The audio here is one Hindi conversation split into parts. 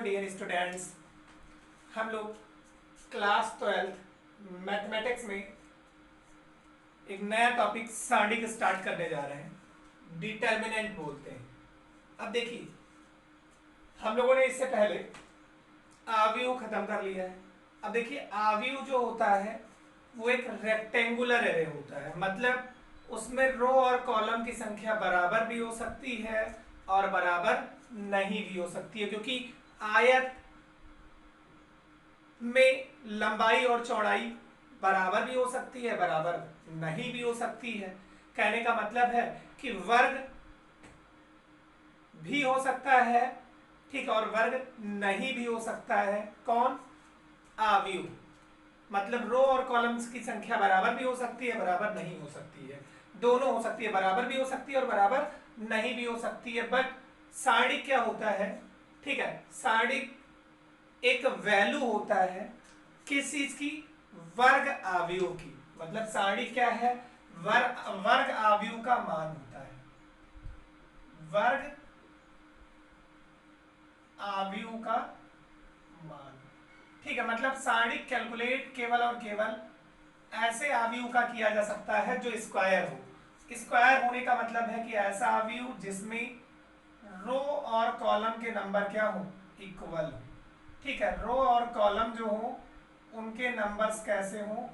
डियर स्टूडेंट्स, हम लोग क्लास 12 मैथमेटिक्स में एक नया टॉपिक सारणी स्टार्ट करने जा रहे हैं। डिटर्मिनेंट बोलते हैं। अब देखिए, हम लोगों ने इससे पहले आव्यूह खत्म कर लिया है। अब देखिए, आव्यूह जो होता है वो एक रेक्टेंगुलर एरे होता है, मतलब उसमें रो और कॉलम की संख्या बराबर भी हो सकती है और बराबर नहीं भी हो सकती है, क्योंकि आयत में लंबाई और चौड़ाई बराबर भी हो सकती है, बराबर नहीं भी हो सकती है। कहने का मतलब है कि वर्ग भी हो सकता है, ठीक, और वर्ग नहीं भी हो सकता है। कौन? आव्यूह। मतलब रो और कॉलम्स की संख्या बराबर भी हो सकती है, बराबर नहीं हो सकती है, दोनों हो सकती है, बराबर भी हो सकती है और बराबर नहीं भी हो सकती है। बट सारणी क्या होता है, ठीक है, सारणी एक वैल्यू होता है किस चीज की? वर्ग आव्यूह की। मतलब सारणी क्या है? वर्ग आव्यूह का मान होता है, वर्ग आव्यूह का मान। ठीक है, मतलब सारणी कैलकुलेट केवल और केवल ऐसे आव्यूह का किया जा सकता है जो स्क्वायर हो। स्क्वायर होने का मतलब है कि ऐसा आव्यूह जिसमें रो और कॉलम के नंबर क्या हो? इक्वल हो। ठीक है, रो और कॉलम जो हो उनके नंबर्स कैसे हो?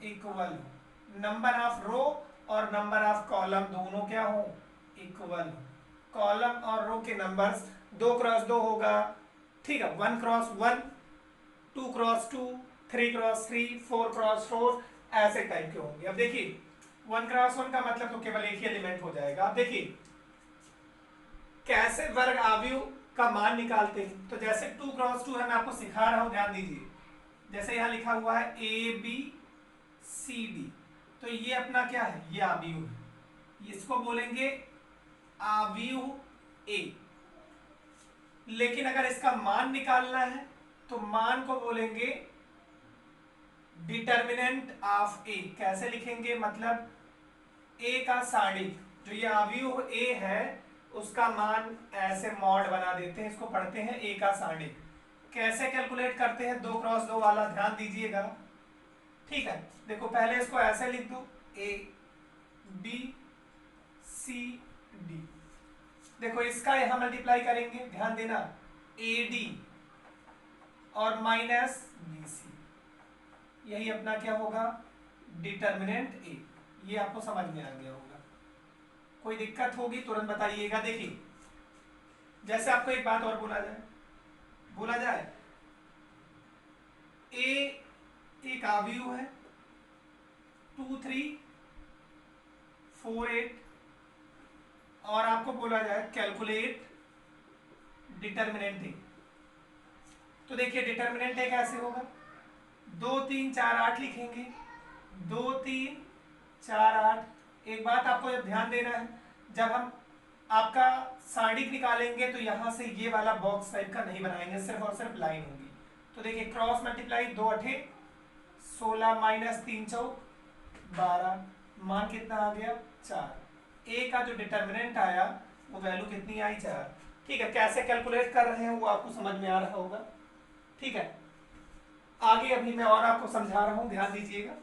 इक्वल हो। नंबर ऑफ रो और नंबर ऑफ कॉलम दोनों क्या हो? इक्वल हो। कॉलम और रो के नंबर्स 2x2 होगा, ठीक है, 1x1, 2x2, 3x3, 4x4, ऐसे टाइप के होंगे। अब देखिए, 1x1 का मतलब तो केवल एक ही एलिमेंट हो जाएगा। अब देखिए कैसे वर्ग आव्यूह का मान निकालते हैं। तो जैसे 2x2 है, मैं आपको सिखा रहा हूं, ध्यान दीजिए। जैसे यहां लिखा हुआ है ABCD, तो ये अपना क्या है? ये आव्यूह है, इसको बोलेंगे आव्यूह A। लेकिन अगर इसका मान निकालना है तो मान को बोलेंगे डिटर्मिनेंट ऑफ A। कैसे लिखेंगे? मतलब A का सारणी, जो ये आव्यूह A है उसका मान ऐसे मॉड बना देते हैं, इसको पढ़ते हैं A का सारणी। कैसे कैलकुलेट करते हैं? 2x2 वाला, ध्यान दीजिएगा। ठीक है, देखो पहले इसको ऐसे लिख दो, ABCD। देखो इसका यहां मल्टीप्लाई करेंगे, ध्यान देना, AD और माइनस BC, यही अपना क्या होगा? Determinant A। ये आपको समझ में आ गया होगा। कोई दिक्कत होगी तुरंत बताइएगा। देखिए, जैसे आपको एक बात और बोला जाए A एक आव्यूह है, 2 3 4 8, और आपको बोला जाए कैलकुलेट डिटर्मिनेंट A। तो देखिए डिटर्मिनेंट A कैसे होगा? 2 3 4 8 लिखेंगे, 2 3 4 8। एक बात आपको ध्यान देना है, जब हम आपका सारणी निकालेंगे तो यहां से ये वाला बॉक्स टाइप का नहीं बनाएंगे, सिर्फ और सिर्फ लाइन होगी। तो देखिए क्रॉस मल्टीप्लाई, 2 8 16 माइनस 3 चौक 12, मान कितना आ गया? 4। ए का जो डिटर्मिनेंट आया वो वैल्यू कितनी आई? 4। ठीक है, कैसे कैलकुलेट कर रहे हैं वो आपको समझ में आ रहा होगा। ठीक है, आगे अभी मैं और आपको समझा रहा हूं, ध्यान दीजिएगा।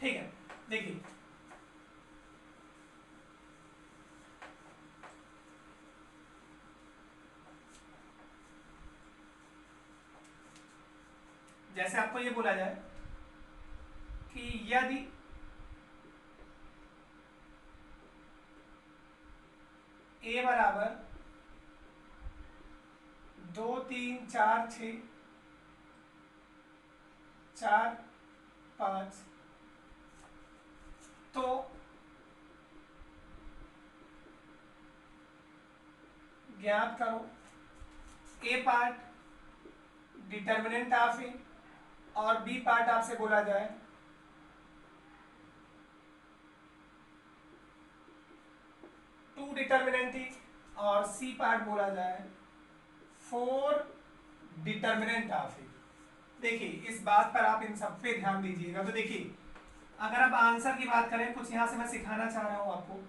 ठीक है, देखिए जैसे आपको ये बोला जाए कि यदि A बराबर 2 3 4 6 4 5, तो ज्ञात करो A part determinant of A और B पार्ट आपसे बोला जाए टू डिटर्मिनेंट थी, और C पार्ट बोला जाए 4 डिटर्मिनेंट ऑफ A। देखिए इस बात पर आप इन सब पे ध्यान दीजिएगा। तो देखिए अगर आप आंसर की बात करें, कुछ यहां से मैं सिखाना चाह रहा हूं आपको।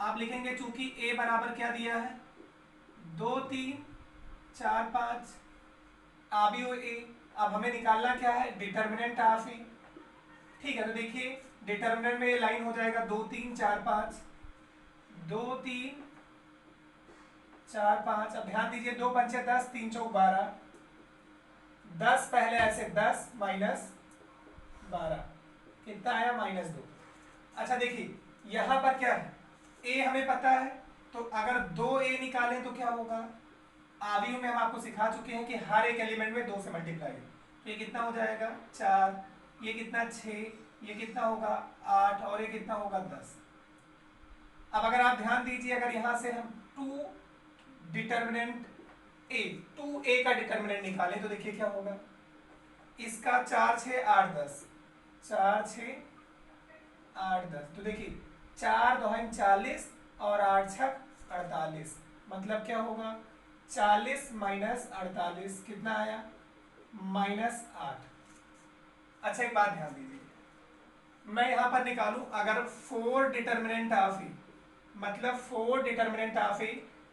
आप लिखेंगे चूंकि A बराबर क्या दिया है? 2 3 4 5 आ भी हो ए। अब हमें निकालना क्या है, डिटर्मिनेंट ऑफ ए। ठीक है, तो देखिए डिटर्मिनेंट में ये लाइन हो जाएगा 2 3 4 5, 2 3 4 5। अब ध्यान दीजिए 2 पंचे 10, 3 चौक 12, 10 पहले ऐसे 10 माइनस 12 कितना आया, -2। अच्छा देखिए यहां पर क्या है, ए हमें पता है, तो अगर 2 ए निकालें तो क्या होगा, आवियों में हम आपको सिखा चुके हैं कि हर एक एलिमेंट में 2 से मल्टीप्लाई। तो ये कितना हो जाएगा 4, ये कितना 6, ये कितना होगा 8 और ये कितना होगा 10। अब अगर आप ध्यान दीजिए, अगर यहां से हम 2 डिटर्मिनेंट ए, 2a का डिटर्मिनेंट निकालें तो देखिए क्या होगा, इसका 4 6 8 10, 4 6 8 10, तो देखिए 4 2 40 और 8 6 48, मतलब क्या होगा 40 माइनस 48 कितना आया, -8। अच्छा एक बात ध्यान दीजिए, मैं यहां पर निकालूं अगर 4 डिटर्मिनेंट ऑफ ए, मतलब 4 डिटर्मिनेंट ऑफ ए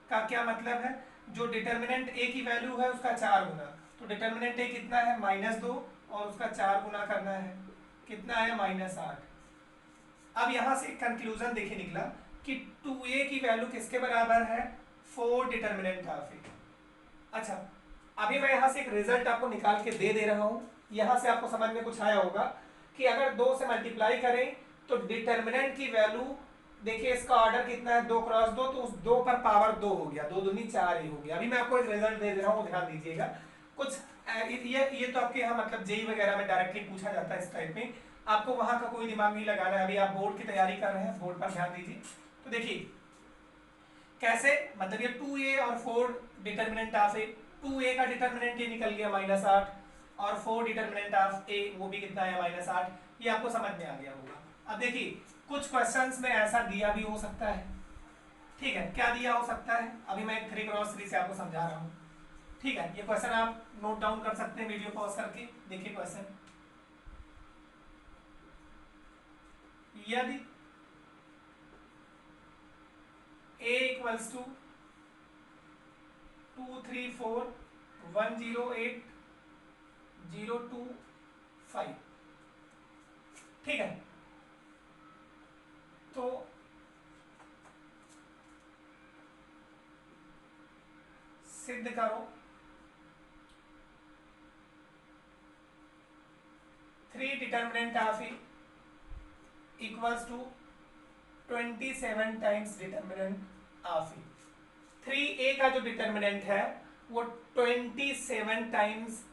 का क्या मतलब है, जो डिटर्मिनेंट ए की वैल्यू है उसका 4 गुना, तो डिटर्मिनेंट ए कितना है -2 और उसका 4 गुना करना है, कितना आया -8। अब यहां से कंक्लूजन देखिए निकला कि 2a की वैल्यू किसके बराबर है, 4 डिटर्मिनेंट ऑफ ए। अच्छा अभी मैं यहां से एक रिजल्ट आपको निकाल के दे रहा हूं, यहां से आपको समझ में कुछ आया होगा कि अगर 2 से मल्टीप्लाई करें तो डिटर्मिनेंट की वैल्यू, देखिए इसका ऑर्डर कितना है 2 क्रॉस 2, तो उस 2 पर पावर 2 हो गया, 2 दूनी 4 ही हो गया। अभी मैं आपको एक रिजल्ट दे रहा हूँ, ध्यान दीजिएगा। कुछ ये तो आपके यहाँ मतलब जेई वगैरह में डायरेक्टली पूछा जाता है इस टाइप में, आपको वहां का कोई दिमाग नहीं लगाना है। अभी आप बोर्ड की तैयारी कर रहे हैं, बोर्ड पर ध्यान दीजिए। तो देखिए कैसे, मतलब ये 2a और 4 डिटर्मिनेंट ऑफ ए, 2a का डिटर्मिनेंट ये निकल गया -8 और 4 डिटर्मिनेंट ऑफ ए वो भी कितना है -8, ये आपको समझ में आ गया होगा। अब देखिए कुछ क्वेश्चंस में ऐसा दिया भी हो सकता है, ठीक है, क्या दिया हो सकता है, अभी मैं 3x3 से आपको समझा रहा हूँ। ठीक है, ये क्वेश्चन आप नोट डाउन कर सकते हैं वीडियो पॉज करके। देखिए क्वेश्चन, यदि a इक्वल्स टू 2 3 4 1 0 8 0 2 5, ठीक है, तो सिद्ध करो 3 determinant of A equals to 27 times determinant of A. 3a का जो डिटर्मिनेंट है वो 27 times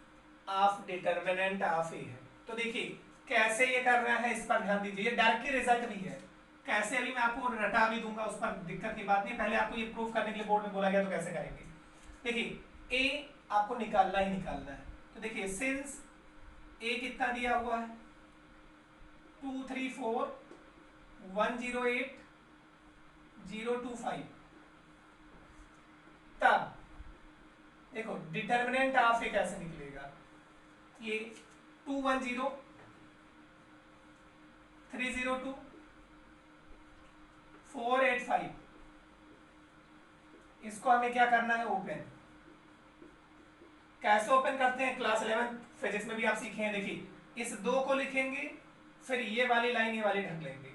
of determinant of A है। तो देखिए कैसे ये कर रहा है, इस पर ध्यान दीजिए, ये डायरेक्टली रिजल्ट भी है। कैसे अभी मैं आपको रटा भी दूंगा, उस पर दिक्कत की बात नहीं, पहले आपको ये प्रूफ करने के लिए बोर्ड में बोला गया तो कैसे करेंगे। देखिए a आपको निकालना ही निकालना है, तो देखिए सिंस a कितना दिया हुआ है 2 3 4 1 0 8 0 2 5, तब देखो डिटर्मिनेंट ऑफ ए कैसे निकलेगा, ये 210 302 485, इसको हमें क्या करना है ओपन। कैसे ओपन करते हैं, क्लास 11 फिजिक्स में भी आप सीखे हैं। देखिए इस 2 को लिखेंगे, फिर ये वाली लाइन ये वाली ढक लेंगे,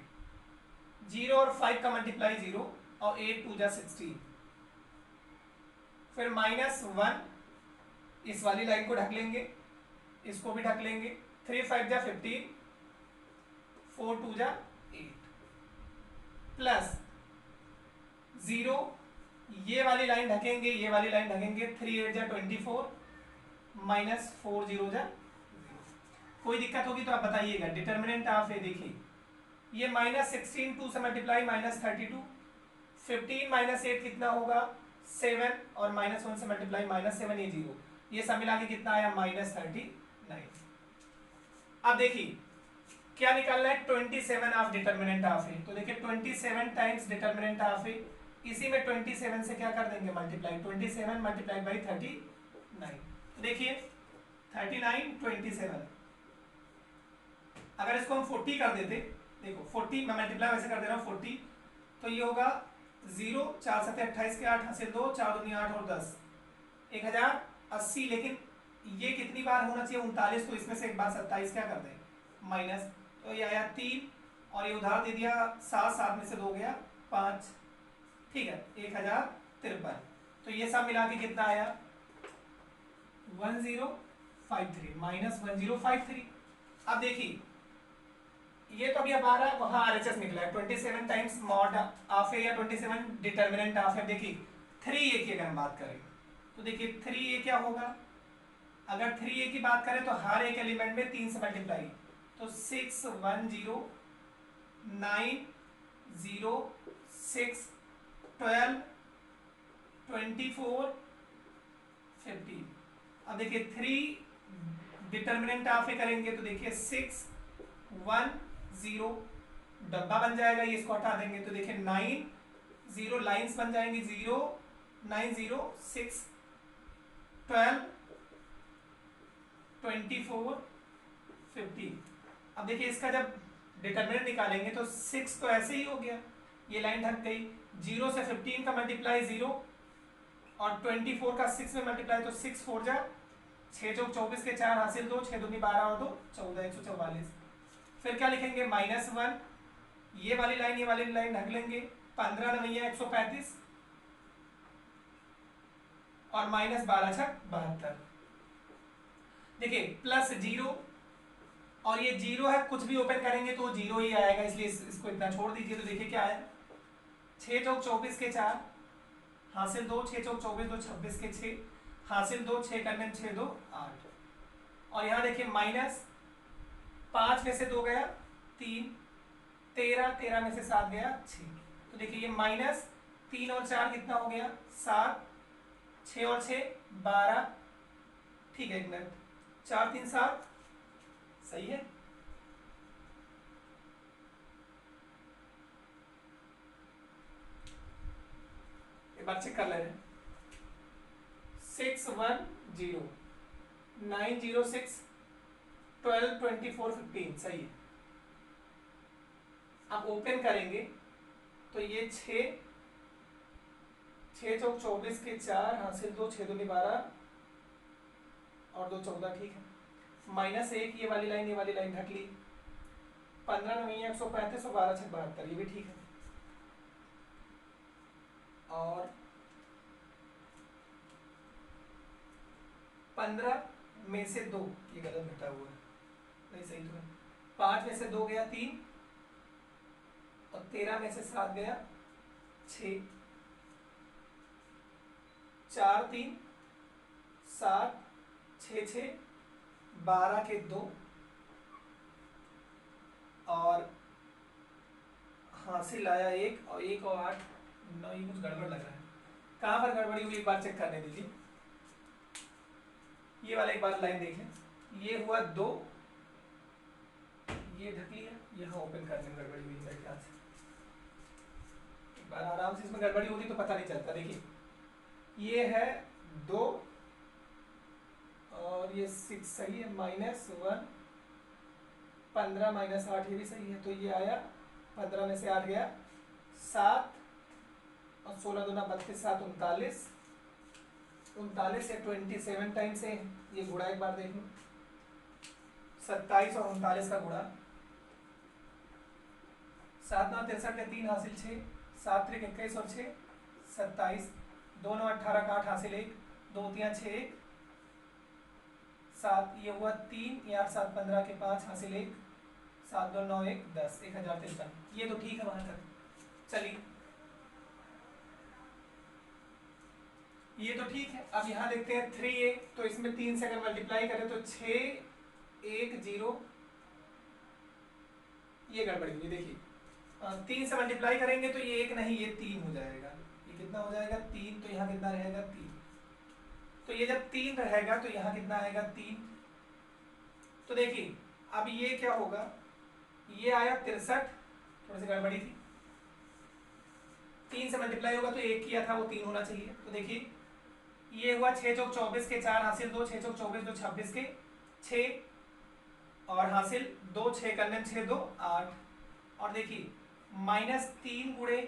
0 और 5 का मल्टीप्लाई 0 और 8 2 जा 16, फिर -1 इस वाली लाइन को ढक लेंगे, इसको भी ढक लेंगे, 3 5 जा 15 4 2 जा 8 प्लस 0, ये वाली लाइन ढकेंगे ये वाली लाइन ढकेंगे, 3 8 जा 24 -4 0 जा 0। कोई दिक्कत होगी तो आप बताइएगा। डिटर्मिनेंट ऑफ ए देखिए ये -16 2 से मल्टीप्लाई -32, 15 -8 कितना होगा 7 और -1 से मल्टीप्लाई -7 ये 0, ये सब मिला के कितना आया -39। अब देखिए क्या निकालना है 27 ऑफ डिटर्मिनेंट ऑफ ए, तो देखिए 27 टाइम्स डिटर्मिनेंट ऑफ ए, इसी में 27 से क्या कर देंगे मल्टीप्लाई, 27 मल्टीप्लाई बाई 39, तो देखिए 39 27, अगर इसको हम 40 कर देते, देखो 40 मैं मल्टीप्लाई वैसे कर दे रहा हूँ 40, तो ये होगा 0, 4 7 28 के 8 हासिल 2, 4 दूनी 8 और 10, 1080। लेकिन ये कितनी बार होना चाहिए 39, तो इसमें से एक बार 27 क्या कर दें माइनस, तो ये आया 3, और ये उधार दे दिया 7, 7 में से 2 गया 5, ठीक है 1053। तो ये सब मिला के कितना आया 1053 माइनस 1053। अब देखिए ये तो अभी अब आ रहा है, वहां RHS निकला है 27 टाइम्स मॉड ऑफ है या 27 डिटर्मिनेंट ऑफ है। देखिए 3a की अगर हम बात करें तो देखिए 3a क्या होगा, अगर 3a की बात करें तो हर एक एलिमेंट में 3 से मल्टीप्लाई, तो 6 1 0 9 0 6 12 24 15। अब देखिए 3 डिटर्मिनेंट ऑफ ए करेंगे तो देखिए 6 1 0 डब्बा बन जाएगा, ये इसको हटा देंगे तो देखिए 9 0 लाइंस बन जाएंगी 0 9 0 6 12 24 15। अब देखिए इसका जब डिटर्मिनेंट निकालेंगे तो 6 तो ऐसे ही हो गया, ये लाइन ढक गई, 0 से 15 का मल्टीप्लाई 0 और 24 का 6 में मल्टीप्लाई, तो 6 4 जा 6 चौक 24 के 4 हासिल 2, 6 दूनी 12 और 2 14, 144। फिर क्या लिखेंगे -1, ये वाली लाइन ये वाली लाइन ढक लेंगे, 15 9 135 और -12 6 72। देखिए +0 और ये 0 है, कुछ भी ओपन करेंगे तो 0 ही आएगा, इसलिए इसको इतना छोड़ दीजिए। तो देखिए क्या है 6 चौक 24 के 4 हासिल 2, 6 चौक 24 2 26 के 6 हासिल 2, 6 करने 6 2 8, और यहाँ देखिए -5 में से 2 गया 3, 13 13 में से 7 गया 6, तो देखिए ये -3 और 4 कितना हो गया 7, 6 और 6 12, ठीक है 1 मिनट, 4 3 7, सही है। एक बार चेक कर ले रहे हैं, 6 1 0 9 0 6 12 24 15, सही है। अब ओपन करेंगे तो ये 6 चौक 24 के 4 हासिल 2, 6 दूनी 12 और 2 14, ठीक है। -1 ये वाली लाइन ढक ली, 15 9 135 और 12 6 72, ये भी ठीक है। और 15 में से 2, ये गलत घटा हुआ है, नहीं सही तो है, 5 में से 2 गया 3 और 13 में से 7 गया 6, 4 3 7 6 6 12 के 2 और हासिल आया 1 और 1 और 8 9, ये कुछ गड़बड़ लग रहा है, कहाँ पर गड़बड़ी हुई एक बार चेक करने दीजिए। ये वाला एक बार लाइन देखें, ये हुआ 2, ये ढक लिया, यहाँ ओपन करने में गड़बड़ी हुई मेरे ख्याल से, एक बार आराम से इसमें गड़बड़ी होती तो पता नहीं चलता। देखिए ये है 2 और ये 6 सही है, -1 15 -8 ये भी सही है, तो ये आया 15 में से 8 गया 7 और 16 दूना 32 7 39 39 से 27 टाइम से ये गुणा एक बार देख लो, 27 और 39 का गुणा, 7 9 63 के 3 हासिल 6, 7 3 21 और 6 27, 2 9 18 का 8 हासिल 1, 2 3 6 1 7, ये हुआ 3, ये 8 7 15 के 5 हासिल 1, 7 2 9 1 10, 1053, ये तो ठीक है वहां तक। चलिए ये तो ठीक है, अब यहाँ देखते हैं 3a, तो इसमें 3 से अगर मल्टीप्लाई करें तो 6 1 0, ये गड़बड़ी हुई, देखिए 3 से मल्टीप्लाई करेंगे तो ये 1 नहीं ये 3 हो जाएगा, ये कितना हो जाएगा 3, तो यहाँ कितना रहेगा 3, तो ये जब 3 रहेगा तो यहाँ कितना आएगा 3, तो देखिए अब ये क्या होगा, ये आया 63, थोड़ी सी गड़बड़ी थी, 3 से मल्टीप्लाई होगा तो 1 किया था वो 3 होना चाहिए, तो देखिए ये हुआ 6 चौक 24 के 4 हासिल 2, 6 चौक 24 2 26 के 6 और हासिल 2 6 करने 6 2 8, और देखिए -3 गुणे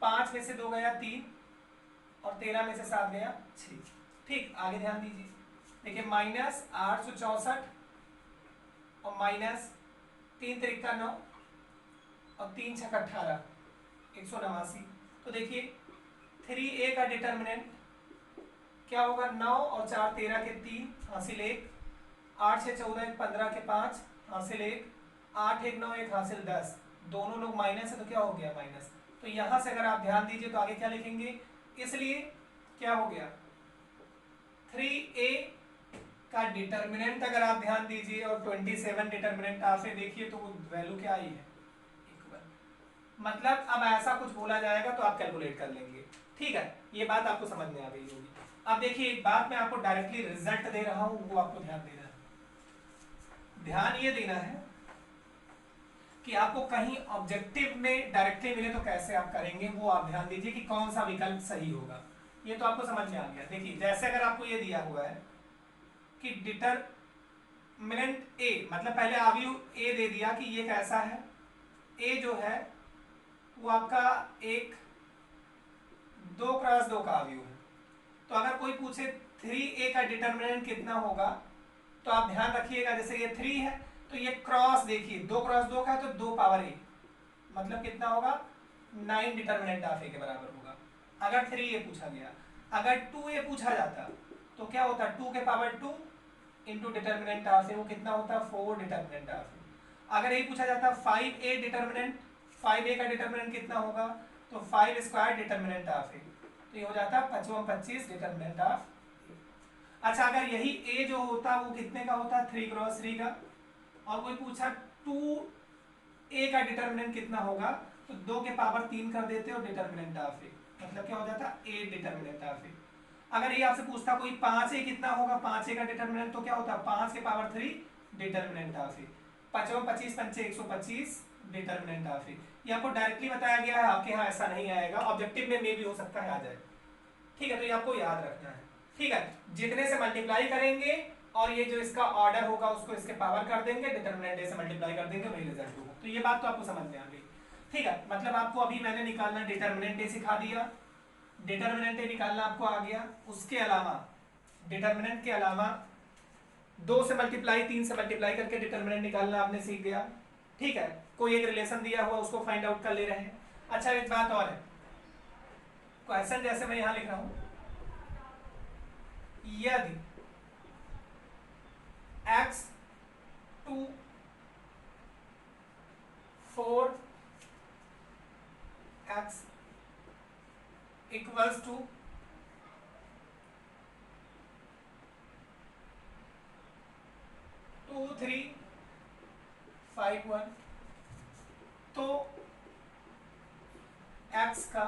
5 में से 2 गया 3 और 13 में से 7 गया 6। ठीक, आगे ध्यान दीजिए, देखिए -864 और -3 त्रिका 9 और 3 छक 18, 189। तो देखिए 3a का डिटर्मिनेंट क्या होगा, 9 और 4 13 के 3 हासिल 1, 8 6 14 1 15 के 5 हासिल 1, 8 1 9 1 हासिल 10। दोनों लोग माइनस है तो क्या हो गया माइनस। तो यहां से अगर आप ध्यान दीजिए तो आगे क्या लिखेंगे, इसलिए क्या हो गया 3a का डिटर्मिनेंट अगर आप ध्यान दीजिए और 27 डिटर्मिनेंट आपसे देखिए तो वो वैल्यू क्या आई है इक्वल। मतलब अब ऐसा कुछ बोला जाएगा तो आप कैलकुलेट कर लेंगे। ठीक है, ये बात आपको समझ में आ गई होगी। अब देखिए एक बात मैं आपको डायरेक्टली रिजल्ट दे रहा हूं, वो आपको ध्यान देना है। ध्यान ये देना है कि आपको कहीं ऑब्जेक्टिव में डायरेक्टली मिले तो कैसे आप करेंगे, वो आप ध्यान दीजिए कि कौन सा विकल्प सही होगा। ये तो आपको समझ में आ गया। देखिए जैसे अगर आपको ये दिया हुआ है कि डिटरमिनेंट ए, मतलब पहले अवयव ए दे दिया कि ये कैसा है, ए जो है वो आपका एक 2x2 का अवयव है। तो अगर कोई पूछे 3a का डिटरमिनेंट कितना होगा तो आप ध्यान रखिएगा, जैसे ये 3 है तो ये क्रॉस देखिए 2x2 का है तो 2 पावर a, मतलब कितना होगा 9 डिटरमिनेंट ऑफ a के बराबर होगा अगर 3a पूछा गया। अगर 2a पूछा जाता तो क्या होता, 2 के power 2 into determinant of a, वो कितना होता 4 डिटरमिनेंट ऑफ a। अगर ये पूछा जाता 5a डिटरमिनेंट, 5a का डिटरमिनेंट कितना होगा तो 5 स्क्वायर डिटरमिनेंट ऑफ a, तो ये हो जाता 25 डिटरमिनेंट ऑफ। अच्छा अगर यही a जो होता वो कितने का होता 3x3 का, और कोई पूछा 2a का डिटरमिनेंट कितना होगा तो 2 के पावर 3 कर देते हो डिटरमिनेंट ऑफ a, मतलब क्या हो जाता 8 डिटरमिनेंट ऑफ a। अगर ये आपसे पूछता कोई 5a कितना होगा, 5a का डिटरमिनेंट तो क्या होता 5 के पावर 3 डिटरमिनेंट ऑफ a, 25 पंचे 125 डिटरमिनेंट ऑफ a। ये आपको डायरेक्टली बताया गया है, आपके यहाँ ऐसा नहीं आएगा, ऑब्जेक्टिव में भी हो सकता है आ जाए। ठीक है, तो ये आपको याद रखना है। ठीक है, जितने से मल्टीप्लाई करेंगे और ये जो इसका ऑर्डर होगा उसको इसके पावर कर देंगे, डिटरमिनेंट ए से मल्टीप्लाई कर देंगे, वही रिजल्ट होगा। तो ये बात तो आपको समझ में आ गई। ठीक है, मतलब आपको अभी मैंने निकालना डिटरमिनेंट ए सिखा दिया, डिटरमिनेंट ए निकालना आपको आ गया। उसके अलावा डिटरमिनेंट के अलावा 2 से मल्टीप्लाई 3 से मल्टीप्लाई करके डिटरमिनेंट निकालना आपने सीख गया। ठीक है, कोई एक रिलेशन दिया हुआ उसको फाइंड आउट कर ले रहे हैं। अच्छा एक बात और है, क्वेश्चन जैसे मैं यहां लिख रहा हूं, यदि x 2 4 x इक्वल्स टू 2 3 5 1, तो x का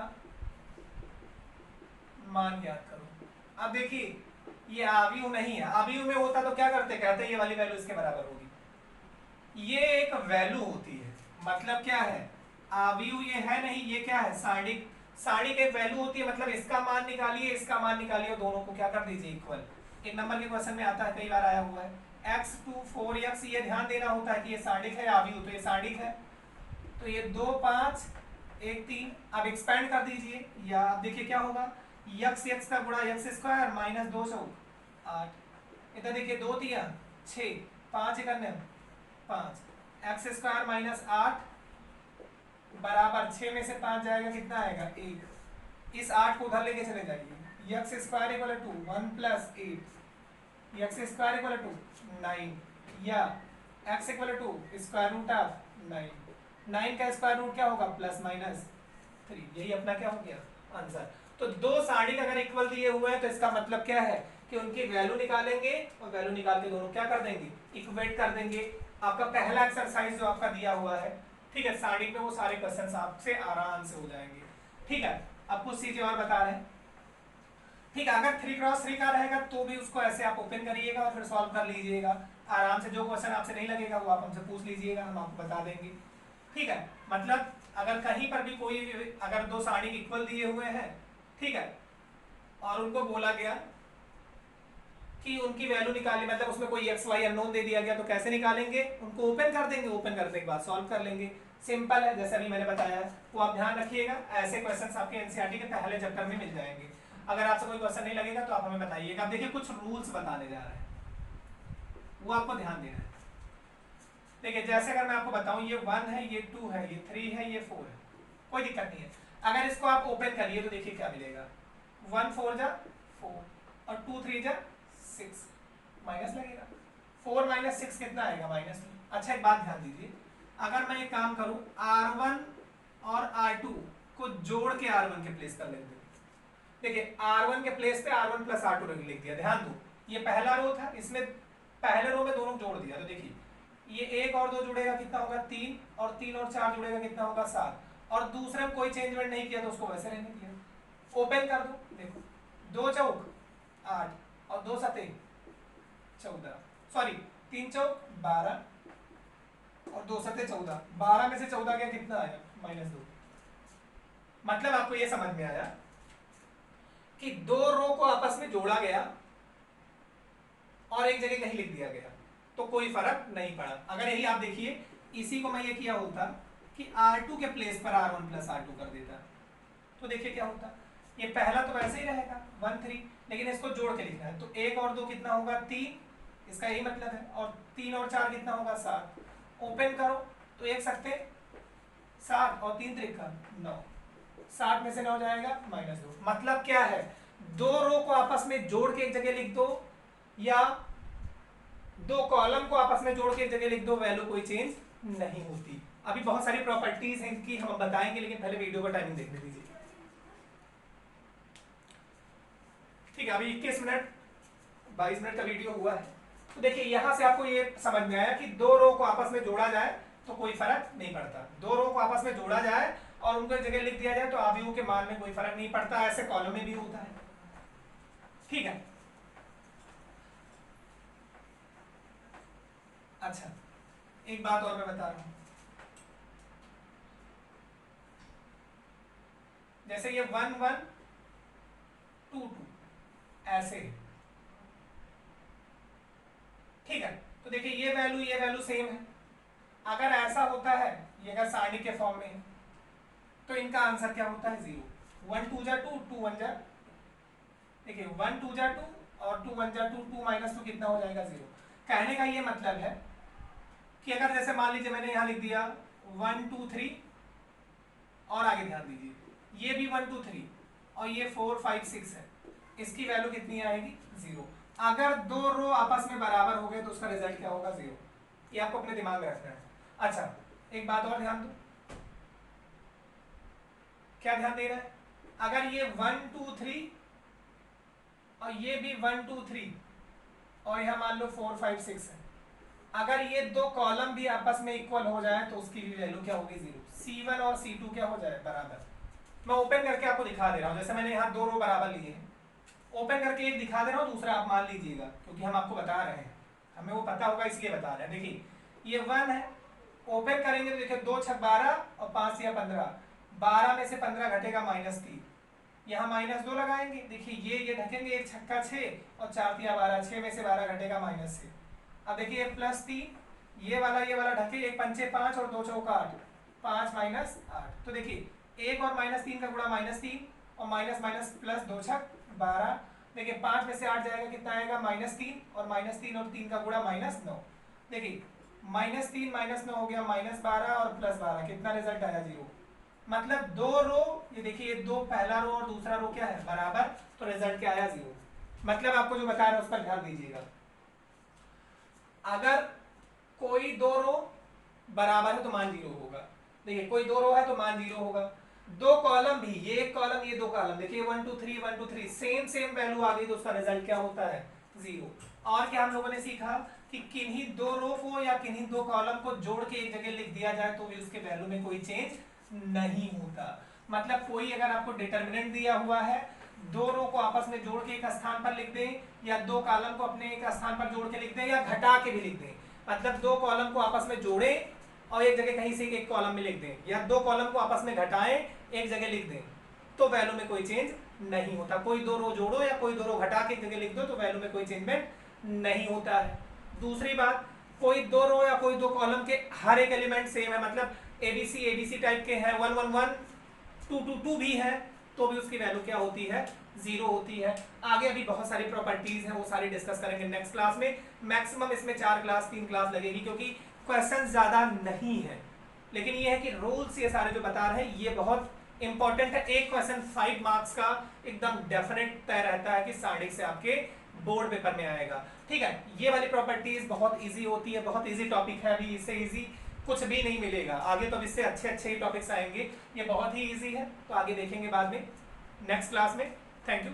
मान ज्ञात करो। अब देखिए ये आव्यूह नहीं है, आव्यूह में होता तो क्या करते, कहते ये वाली वैल्यू इसके बराबर होगी। ये एक वैल्यू होती है, मतलब क्या है आव्यूह ये है नहीं, ये क्या है सारणिक, सारणिक एक वैल्यू होती है, मतलब इसका मान निकालिए इसका मान निकालिए, दोनों को क्या कर दीजिए इक्वल। एक नंबर के क्वेश्चन में आता है, कई बार आया हुआ है x 2 4x, ये ध्यान देना होता है कि ये सारणिक है आव्यूह, तो ये सारणिक है, तो ये 2 5 1 3। अब एक्सपेंड कर दीजिए, या अब देखिए क्या होगा यक्स यक्स का गुणा यक्स स्क्वायर माइनस 2 चौक 8, इधर देखिए 2 तिया 6 5 इकन्ने 5, एक्स स्क्वायर माइनस 8 बराबर 6 में से 5 जाएगा कितना आएगा 1। इस 8 को उधर लेके चले जाइए, x square equal to 1 plus 8, x square equal to 9, या x equal to square root of 9, 9 का स्क्वायर रूट क्या होगा प्लस माइनस 3, यही अपना क्या हो गया आंसर। तो दो सारणिक अगर इक्वल दिए हुए हैं तो इसका मतलब क्या है कि उनकी वैल्यू निकालेंगे और वैल्यू निकाल के दोनों क्या कर देंगे इक्वेट कर देंगे। आपका पहला एक्सरसाइज जो आपका दिया हुआ है, ठीक है, सारणिक में वो सारे क्वेश्चंस आपसे आराम से हो जाएंगे। ठीक है, अब कुछ चीजें और बता रहे हैं। ठीक है, अगर 3x3 का रहेगा तो भी उसको ऐसे आप ओपन करिएगा और फिर सॉल्व कर लीजिएगा आराम से। जो क्वेश्चन आपसे नहीं लगेगा वो आप हमसे पूछ लीजिएगा, हम आपको बता देंगे। ठीक है, मतलब अगर कहीं पर भी कोई अगर दो सारणिक इक्वल दिए हुए हैं, ठीक है, और उनको बोला गया कि उनकी वैल्यू निकालिए, मतलब उसमें कोई एक्स वाई अननोन दे दिया गया, तो कैसे निकालेंगे, उनको ओपन कर देंगे, ओपन करने के बाद सॉल्व कर लेंगे। सिंपल है, जैसे अभी मैंने बताया है, वो आप ध्यान रखिएगा। ऐसे क्वेश्चंस आपके एनसीईआरटी के पहले चैप्टर में मिल जाएंगे। अगर आपसे कोई क्वेश्चन नहीं लगेगा तो आप हमें बताइएगा। आप देखिए कुछ रूल्स बताने जा रहे हैं, वो आपको ध्यान देना है। देखिए जैसे अगर मैं आपको बताऊं ये 1 है, ये 2 है, ये 3 है, ये 4 है, कोई दिक्कत नहीं है। अगर इसको आप ओपन करिए तो देखिए क्या मिलेगा। 1 4 जा 4 और 2 3 जा 6, माइनस लगेगा। 4 माइनस 6 कितना आएगा? -2। अच्छा एक बात ध्यान दीजिए, अगर मैं एक काम करूं R1 और R2 को जोड़ के R1 के प्लेस पर लिख दूं, देखिए R1 के प्लेस पे R1 प्लस R2 लिख दिया। ध्यान दो, ये पहला रो था, इसमें पहले रो में दोनों जोड़ दिया, तो देखिए ये 1 और 2 जुड़ेगा कितना होगा? 3, और 3 और 4 जुड़ेगा कितना होगा? 7, और दूसरे में कोई चेंजमेंट नहीं किया तो उसको वैसे रहने दिया। ओपन कर दो, देखो 2 चौक 8 और 2 सते 14, सॉरी 3 चौक 12 और 2 सते 14, 12 में से 14 गया कितना आया? -2। मतलब आपको ये समझ में आया कि दो रो को आपस में जोड़ा गया और एक जगह कहीं लिख दिया गया तो कोई फर्क नहीं पड़ा। अगर यही आप देखिए, इसी को मैं ये किया होता कि R2 के प्लेस पर R1 प्लस R2 कर देता, तो देखिए क्या होता। ये पहला तो वैसे ही रहेगा 1 3, लेकिन इसको जोड़ के लिखना है तो 1 और 2 कितना होगा? 3, इसका यही मतलब है, और 3 और 4 कितना होगा? 7। ओपन करो तो 1 सकते 7 और 3 त्रिका 9, 7 में से 9 जाएगा -2। मतलब क्या है, दो रो को आपस में जोड़ के एक जगह लिख दो या दो कॉलम को आपस में जोड़ के एक जगह लिख दो, वैल्यू कोई चेंज नहीं होती। अभी बहुत सारी प्रॉपर्टीज हैं कि हम बताएंगे, लेकिन पहले वीडियो का टाइमिंग देखने दीजिए। ठीक है, अभी 21 मिनट 22 मिनट का वीडियो हुआ है। तो देखिए यहां से आपको ये समझ में आया कि दो रो को आपस में जोड़ा जाए तो कोई फर्क नहीं पड़ता। दो रो को आपस में जोड़ा जाए और उनको एक जगह लिख दिया जाए तो अवयवों के मान में कोई फर्क नहीं पड़ता। ऐसे कॉलम में भी होता है। ठीक है, अच्छा एक बात और मैं बता रहा हूं, जैसे ये 1 1 2 2 ऐसे, ठीक है। तो देखिए ये वैल्यू सेम है। अगर ऐसा होता है, ये अगर सारणी के फॉर्म में है तो इनका आंसर क्या होता है? 0। 1 2 जा 2, 2 1 जा, देखिए 1 2 जा 2 और 2 1 जा 2, 2 माइनस 2 कितना हो जाएगा? 0। कहने का ये मतलब है कि अगर जैसे मान लीजिए मैंने यहां लिख दिया 1 2 3 और आगे ध्यान दीजिए ये भी 1 2 3 और ये 4 5 6 है, इसकी वैल्यू कितनी आएगी? 0। अगर दो रो आपस में बराबर हो गए तो उसका रिजल्ट क्या होगा? 0। ये आपको अपने दिमाग में रखना है। अच्छा एक बात और ध्यान दो, क्या ध्यान दे रहा है, अगर ये 1 2 3 और ये भी 1 2 3 और यहां मान लो 4 5 6 है, अगर ये दो कॉलम भी आपस में इक्वल हो जाए तो उसकी भी वैल्यू क्या होगी? 0। C1 और C2 क्या हो जाए? बराबर। मैं ओपन करके आपको दिखा दे रहा हूं, जैसे मैंने यहाँ दो रो बराबर लिए हैं, ओपन करके एक दिखा दे रहा हूँ, दूसरा आप मान लीजिएगा, क्योंकि हम आपको बता रहे हैं, हमें वो पता होगा इसलिए बता रहे हैं। देखिए ये 1 है, ओपन करेंगे तो देखिए 2 6 12 और 5 या 15, 12 में से 15 घटेगा -3, यहाँ -2 लगाएंगे, देखिए ये ढकेंगे, 1 छक्का 6 और 4 या 12, 6 में से 12 घटेगा -6। अब देखिए +3, ये वाला ढके, 1 पंचे 5 और 2 चौका 8, 5 -8। तो देखिए 1 और -3 का गुणा -3 और माइनस प्लस 2 छक 12, देखिए 5 में से 8 जाएगा कितना आएगा? -3 और -3 और 3 का गुणा -9। देखिए -3 -9 हो गया -12 और +12, कितना रिजल्ट आया? 0। मतलब दो रो, ये देखिए ये दो, पहला रो और दूसरा रो क्या है? बराबर, तो रिजल्ट क्या आया? 0। मतलब आपको जो बता रहे हैं उस पर ध्यान दीजिएगा। अगर कोई दो रो बराबर है तो मान 0 होगा। देखिए कोई दो रो है तो मान 0 होगा। दो कॉलम भी, ये एक कॉलम ये दो कॉलम, देखिए 1 2 3 1 2 3 सेम वैल्यू आ गई तो उसका रिजल्ट क्या होता है? 0। और क्या हम लोगों ने सीखा कि किन्हीं दो रो को या किन्हीं दो कॉलम को जोड़ के एक जगह लिख दिया जाए तो भी उसके वैल्यू में कोई चेंज नहीं होता। मतलब कोई अगर आपको डिटर्मिनेंट दिया हुआ है, दो रो को आपस में जोड़ के एक स्थान पर लिख दें या दो कॉलम को अपने एक स्थान पर जोड़ के लिख दें या घटा के भी लिख दें, मतलब दो कॉलम को आपस में जोड़ें और एक जगह कहीं से एक कॉलम में लिख दें, या दो कॉलम को आपस में घटाएं एक जगह लिख दें, तो वैल्यू में कोई चेंज नहीं होता। कोई दो रो जोड़ो या कोई दो रो घटा के एक जगह लिख दो तो वैल्यू में कोई चेंजमेंट नहीं होता है। दूसरी बात, कोई दो रो या कोई दो कॉलम के हर एक एलिमेंट सेम है, मतलब एबीसी टाइप के हैं, 1 1 1 2 2 2 भी है, तो भी उसकी वैल्यू क्या होती है, 0 होती है। आगे अभी बहुत सारी प्रॉपर्टीज हैं, वो सारी डिस्कस करेंगे नेक्स्ट क्लास में। मैक्सिमम इसमें 3 क्लास लगेगी, क्योंकि क्वेश्चन ज्यादा नहीं है, लेकिन ये है कि रूल्स ये सारे जो बता रहे हैं ये बहुत इंपॉर्टेंट है। एक क्वेश्चन 5 मार्क्स का एकदम डेफिनेट तय रहता है कि साढ़े से आपके बोर्ड पेपर में आएगा। ठीक है, ये वाली प्रॉपर्टीज बहुत इजी होती है, बहुत इजी टॉपिक है, अभी इससे इजी कुछ भी नहीं मिलेगा। आगे तो इससे अच्छे अच्छे ही टॉपिक्स आएंगे, ये बहुत ही इजी है, तो आगे देखेंगे बाद में नेक्स्ट क्लास में। Thank you.